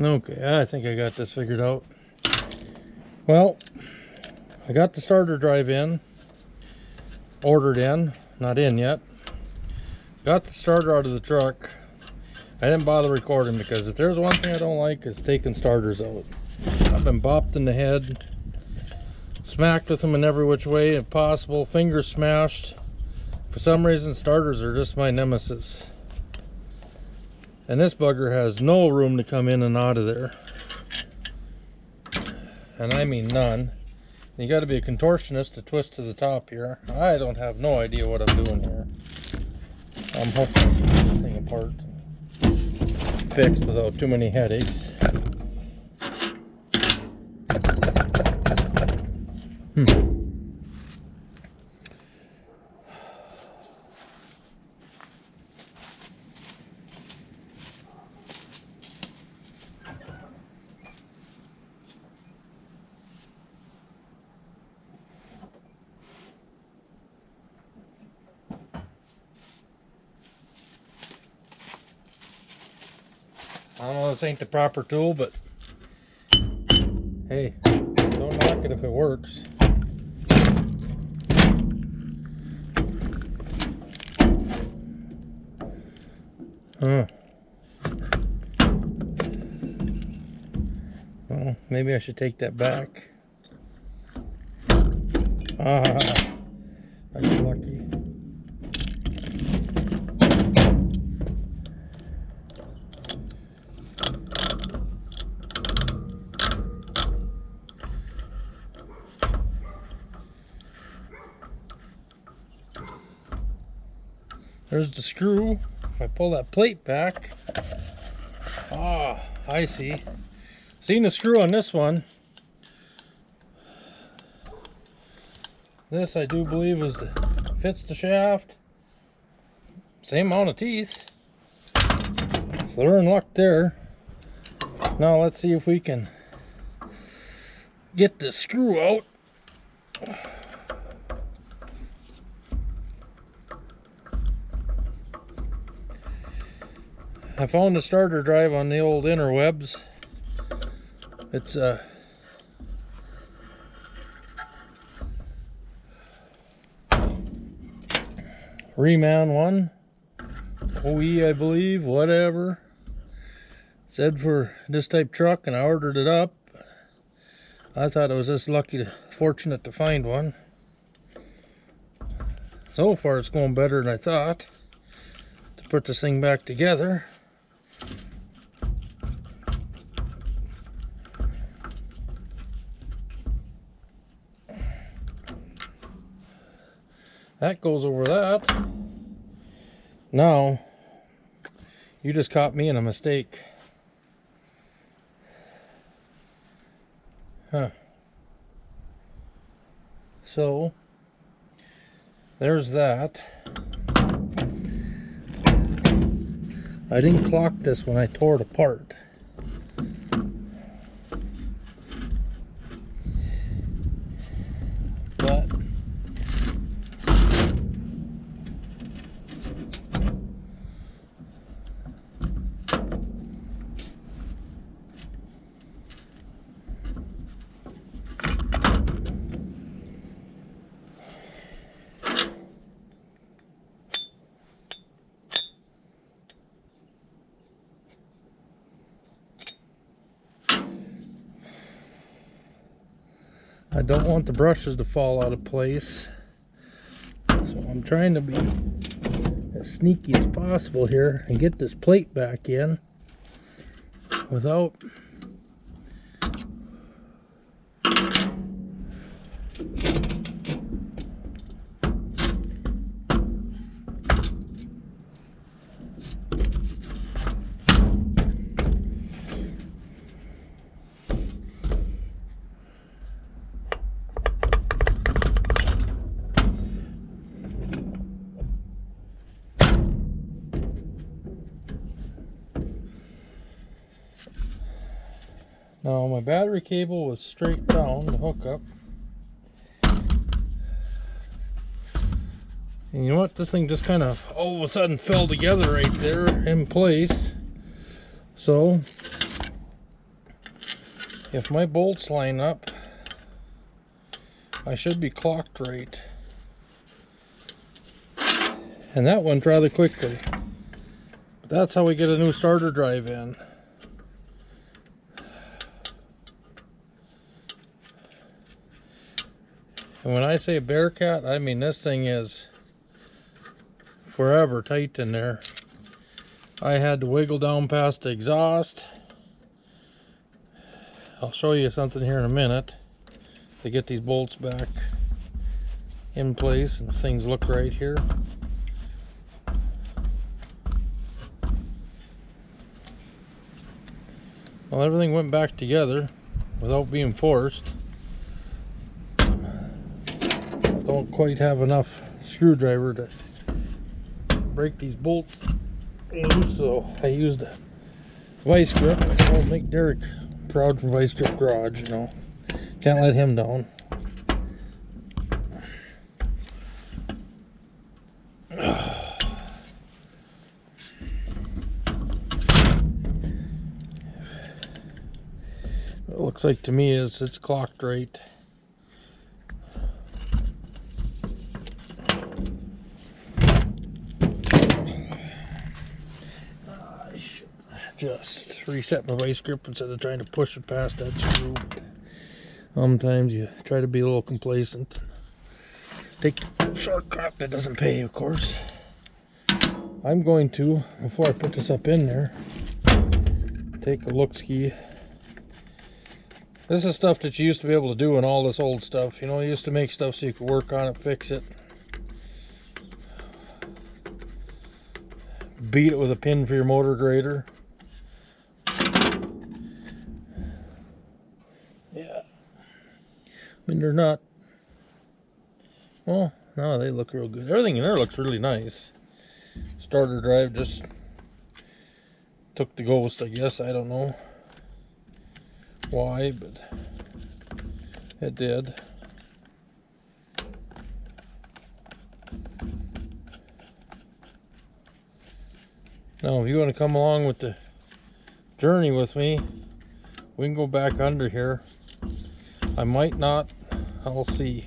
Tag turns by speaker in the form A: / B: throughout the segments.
A: Okay, I think I got this figured out. Well, I got the starter drive in, ordered in, not in yet. Got the starter out of the truck. I didn't bother recording because if there's one thing I don't like, it's taking starters out. I've been bopped in the head, smacked with them in every which way if possible, fingers smashed. For some reason, starters are just my nemesis. And this bugger has no room to come in and out of there. And I mean none. You got to be a contortionist to twist to the top here. I don't have no idea what I'm doing here. I'm hoping I can get this thing apart, fixed without too many headaches. I don't know, this ain't the proper tool, but hey, don't knock it if it works. Well, maybe I should take that back. Ah, I got lucky. There's the screw. If I pull that plate back, ah, I see. Seen the screw on this one. This I do believe fits the shaft. Same amount of teeth. So they're in luck there. Now let's see if we can get the screw out. I found the starter drive on the old interwebs. It's a Reman one, OE I believe, whatever. Said for this type truck, and I ordered it up. I thought I was just fortunate to find one. So far it's going better than I thought. To put this thing back together. That goes over that. Now, you just caught me in a mistake. Huh. So, there's that. I didn't clock this when I tore it apart. But I don't want the brushes to fall out of place, so I'm trying to be as sneaky as possible here and get this plate back in without Now my battery cable was straight down the hookup. And you know what? This thing just kind of all of a sudden fell together right there in place. So if my bolts line up, I should be clocked right. And that went rather quickly. But that's how we get a new starter drive in. And when I say Bearcat, I mean this thing is forever tight in there. I had to wiggle down past the exhaust. I'll show you something here in a minute to get these bolts back in place and things look right here. Well, everything went back together without being forced. Don't quite have enough screwdriver to break these bolts loose, so I used a vice grip. I'll make Derek proud from Vice Grip Garage, you know. Can't let him down. It looks like to me is it's clocked right. I should just reset my vice grip instead of trying to push it past that screw. Sometimes you try to be a little complacent. Take the shortcut that doesn't pay, of course. I'm going to, before I put this up in there, take a look-ski. This is stuff that you used to be able to do in all this old stuff. You know, you used to make stuff so you could work on it, fix it. Beat it with a pin for your motor grader. Yeah. I mean, they're not... Well, no, they look real good. Everything in there looks really nice. Starter drive just took the ghost, I guess. I don't know why, but it did. Now, if you want to come along with the journey with me, we can go back under here. I might not. I'll see.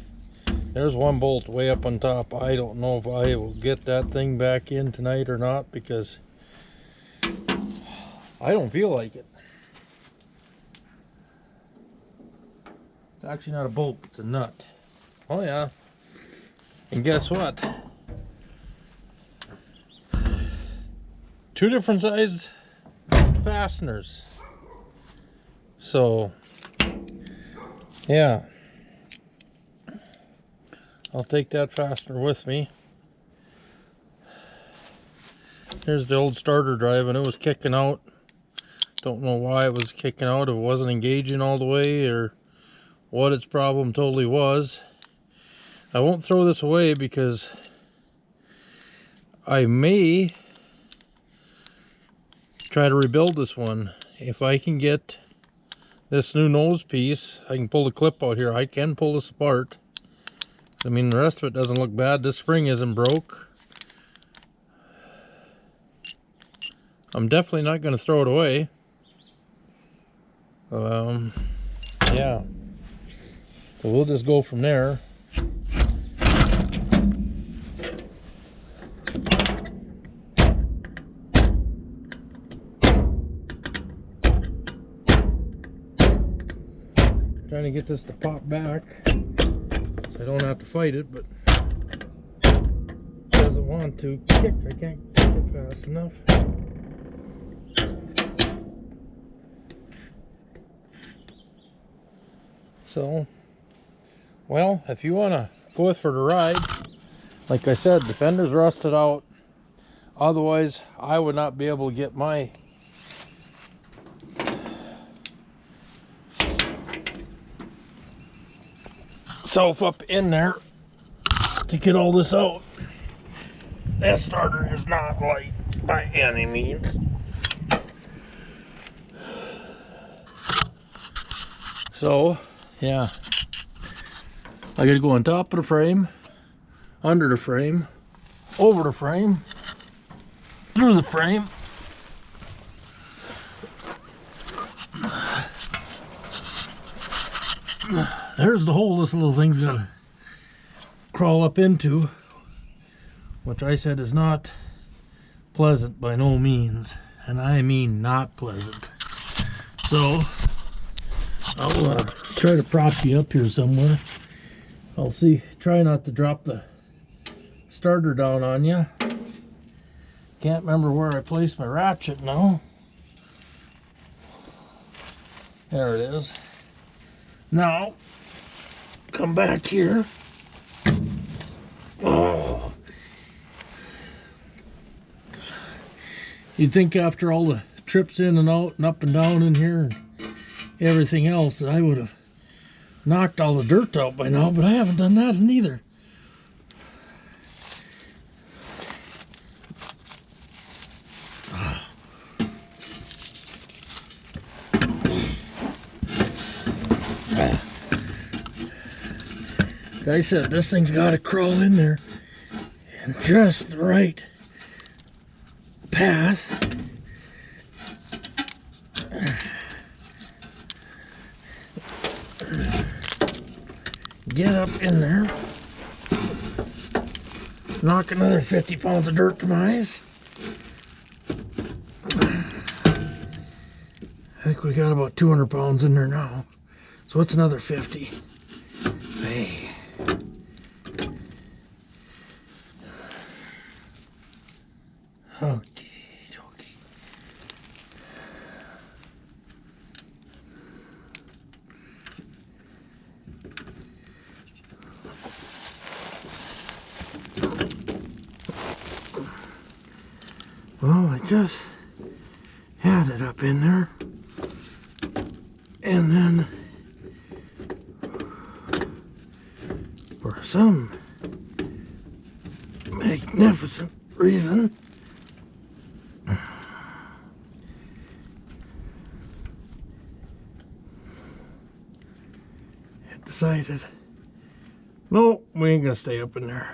A: There's one bolt way up on top. I don't know if I will get that thing back in tonight or not, because I don't feel like it. It's actually not a bolt, it's a nut. Oh yeah. And guess what? Two different size fasteners. So, yeah. I'll take that fastener with me. Here's the old starter drive, and it was kicking out. Don't know why it was kicking out. If it wasn't engaging all the way or what its problem totally was. I won't throw this away because I may try to rebuild this one. If I can get this new nose piece, I can pull the clip out here. I can pull this apart. I mean, the rest of it doesn't look bad. This spring isn't broke. I'm definitely not going to throw it away. Yeah. So we'll just go from there. Trying to get this to pop back. I don't have to fight it, but it doesn't want to kick. I can't kick it fast enough. So, well, if you want to go with for the ride, like I said, the fender's rusted out. Otherwise, I would not be able to get my self up in there to get all this out. That starter is not light by any means. So, yeah, I gotta go on top of the frame, under the frame, over the frame, through the frame. There's the hole this little thing's got to crawl up into, which I said is not pleasant by no means, and I mean not pleasant. So I'll try to prop you up here somewhere. I'll see, try not to drop the starter down on you. Can't remember where I placed my ratchet now. There it is. Now, come back here. Oh. You'd think after all the trips in and out and up and down in here and everything else that I would have knocked all the dirt out by now, but I haven't done that neither. Like I said, this thing's got to crawl in there in just the right path. Get up in there. Knock another 50 pounds of dirt to my eyes. I think we got about 200 pounds in there now. So what's another 50? Hey. Okay. Well, I just had it up in there, and then for some magnificent reason, it decided, no, we ain't gonna stay up in there.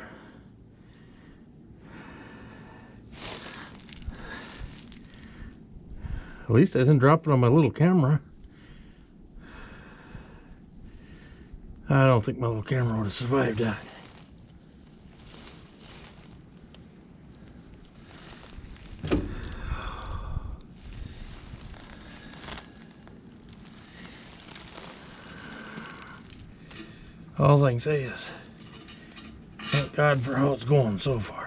A: At least I didn't drop it on my little camera. I don't think my little camera would have survived that. All I can say is, thank God for how it's going so far.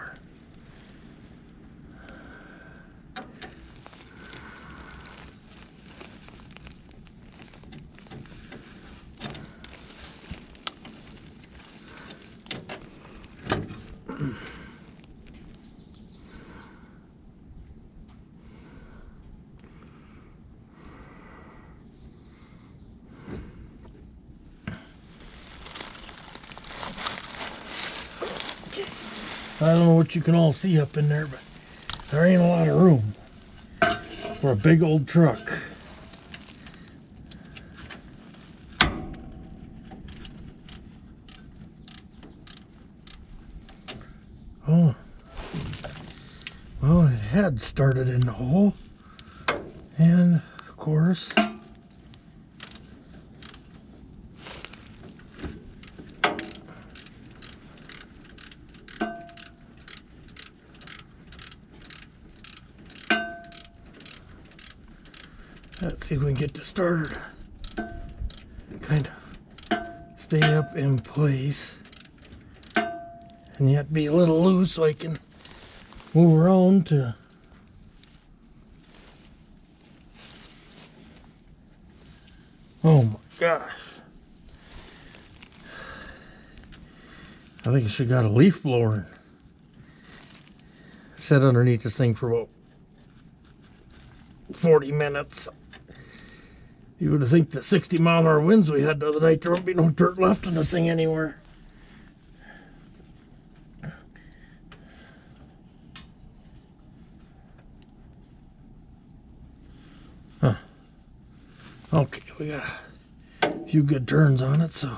A: I don't know what you can all see up in there, but there ain't a lot of room for a big old truck. Oh, well, it had started in the hole, and of course, let's see if we can get this started. Kind of stay up in place and yet be a little loose so I can move around to oh my gosh. I think I should have got a leaf blower and set underneath this thing for about 40 minutes. You would have think the 60-mile-an-hour winds we had the other night, there won't be no dirt left on this thing anywhere. Huh. Okay, we got a few good turns on it, so.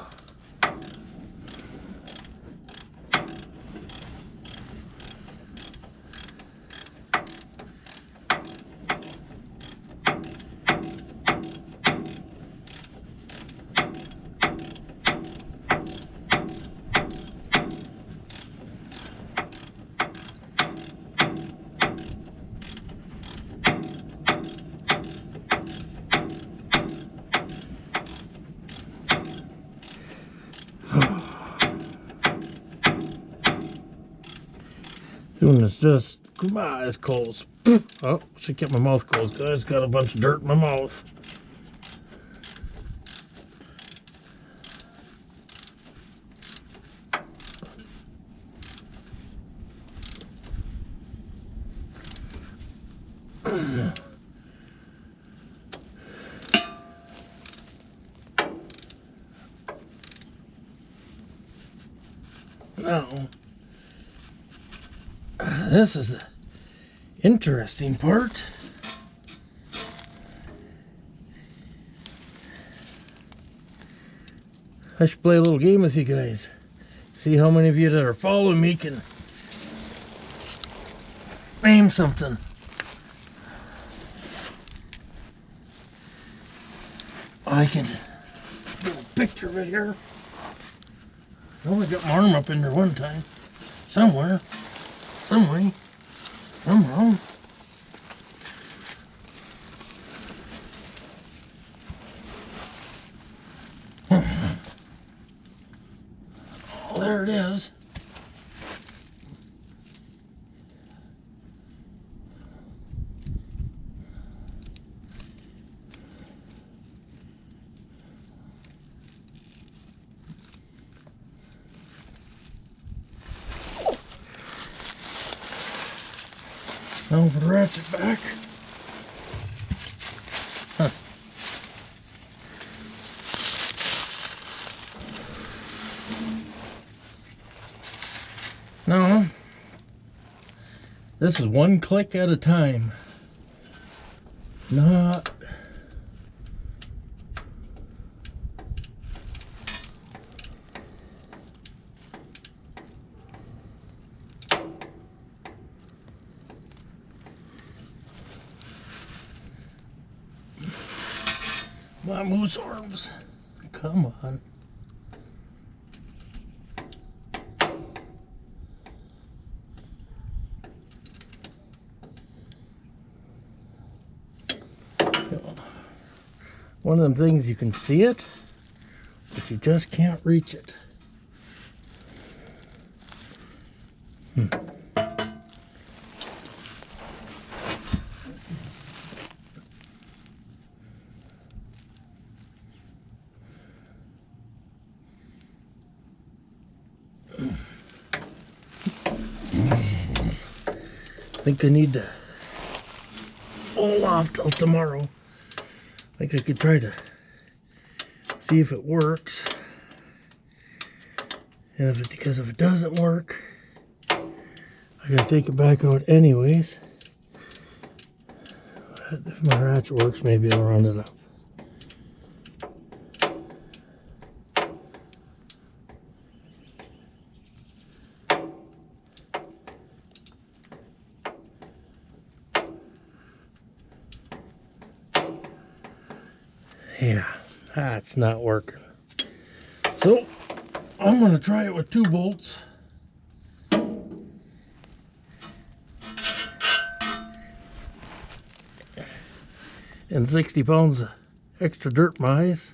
A: Doing this just my eyes closed. Oh, should keep my mouth closed, guys. Got a bunch of dirt in my mouth. Now, this is the interesting part. I should play a little game with you guys. See how many of you that are following me can name something. I can do a picture right here. I only got my arm up in there one time. Somewhere. Some way. Somehow. Oh, there it is. Now for the ratchet back. Huh. Now, this is one click at a time. Not my moose arms. Come on. One of them things you can see it, but you just can't reach it. I think I need to hold off till tomorrow. I think I could try to see if it works. And because if it doesn't work, I gotta take it back out anyways. But if my ratchet works, maybe I'll round it up. Yeah, that's not working. So I'm going to try it with 2 bolts. And 60 pounds of extra dirt in my eyes.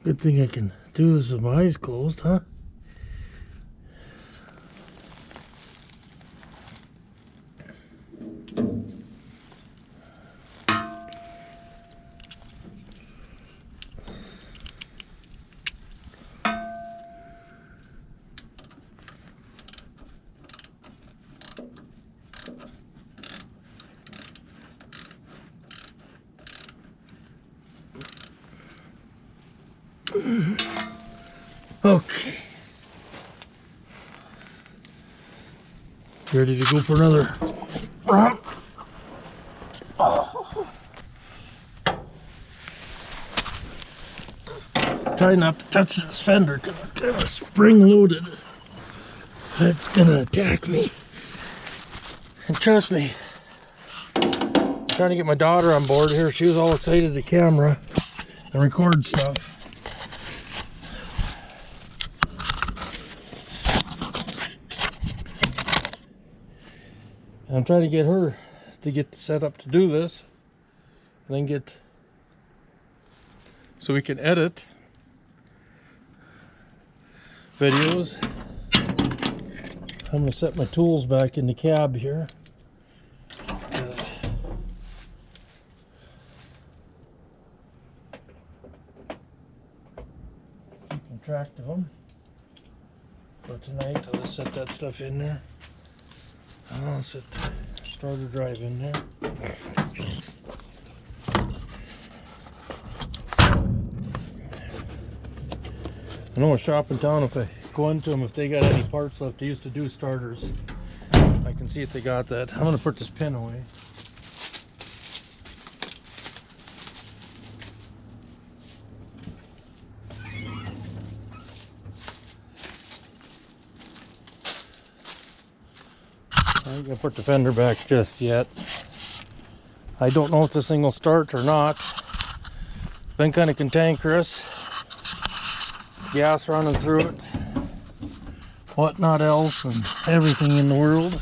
A: Good thing I can do this with my eyes closed, huh? Okay. Ready to go for another round? Oh. Try not to touch this fender because it's kind of spring loaded. It's gonna attack me. And trust me, I'm trying to get my daughter on board here. She was all excited to camera and record stuff. I'm trying to get her to get set up to do this, and then get so we can edit videos. I'm going to set my tools back in the cab here. Keep track of them for tonight. I'll just set that stuff in there. I'll set the starter drive in there. I know a shop in town, if I go into them, if they got any parts left, they used to do starters. I can see if they got that. I'm going to put this pin away. I ain't going to put the fender back just yet. I don't know if this thing will start or not. Been kind of cantankerous. Gas running through it. Whatnot else and everything in the world.